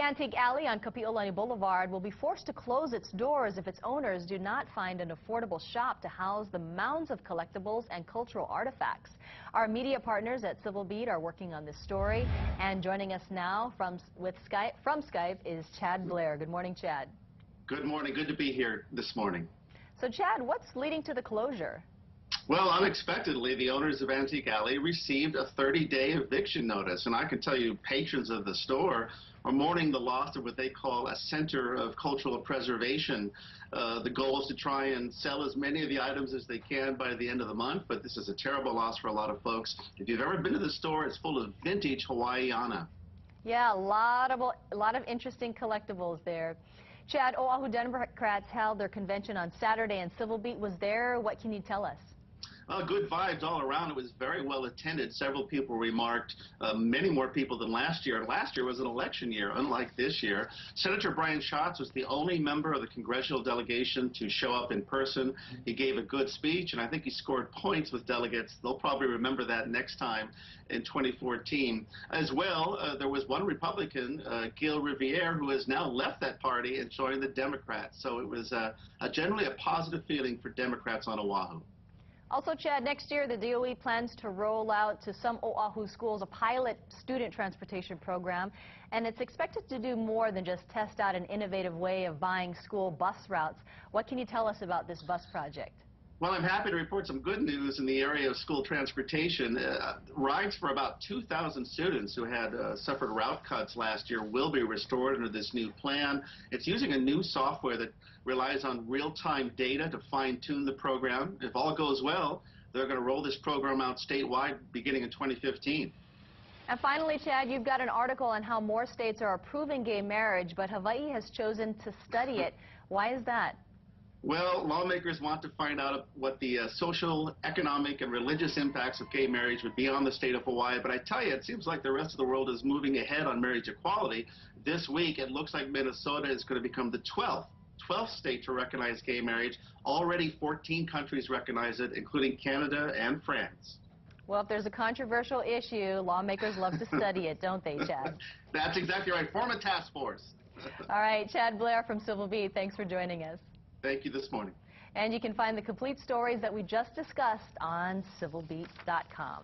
Antique Alley on Kapi'olani Boulevard will be forced to close its doors if its owners do not find an affordable shop to house the mounds of collectibles and cultural artifacts. Our media partners at Civil Beat are working on this story, and joining us now from Skype is Chad Blair. Good morning, Chad. Good morning. Good to be here this morning. So, Chad, what's leading to the closure? Well, unexpectedly, the owners of Antique Alley received a 30-day eviction notice, and I can tell you patrons of the store are mourning the loss of what they call a center of cultural preservation. The goal is to try and sell as many of the items as they can by the end of the month, but this is a terrible loss for a lot of folks. If you've ever been to the store, it's full of vintage Hawaiiana. Yeah, a lot of interesting collectibles there. Chad, Oahu Democrats held their convention on Saturday, and Civil Beat was there. What can you tell us? Good vibes all around. It was very well attended. Several people remarked, many more people than last year. Last year was an election year, unlike this year. Senator Brian Schatz was the only member of the congressional delegation to show up in person. He gave a good speech, and I think he scored points with delegates. They'll probably remember that next time in 2014. As well, there was one Republican, Gil Riviere, who has now left that party and joined the Democrats. So it was generally a positive feeling for Democrats on Oahu. Also, Chad, next year the DOE plans to roll out to some Oahu schools a pilot student transportation program, and it's expected to do more than just test out an innovative way of buying school bus routes. What can you tell us about this bus project? Well, I'm happy to report some good news in the area of school transportation. Rides for about 2,000 students who had suffered route cuts last year will be restored under this new plan. It's using a new software that relies on real-time data to fine-tune the program. If all goes well, they're going to roll this program out statewide beginning in 2015. And finally, Chad, you've got an article on how more states are approving gay marriage, but Hawaii has chosen to study it. Why is that? Well, lawmakers want to find out what the social, economic, and religious impacts of gay marriage would be on the state of Hawaii. But I tell you, it seems like the rest of the world is moving ahead on marriage equality. This week, it looks like Minnesota is going to become the 12th state to recognize gay marriage. Already 14 countries recognize it, including Canada and France. Well, if there's a controversial issue, lawmakers love to study it, don't they, Chad? That's exactly right. Form a task force. All right, Chad Blair from Civil Beat, thanks for joining us. Thank you this morning. And you can find the complete stories that we just discussed on civilbeat.com.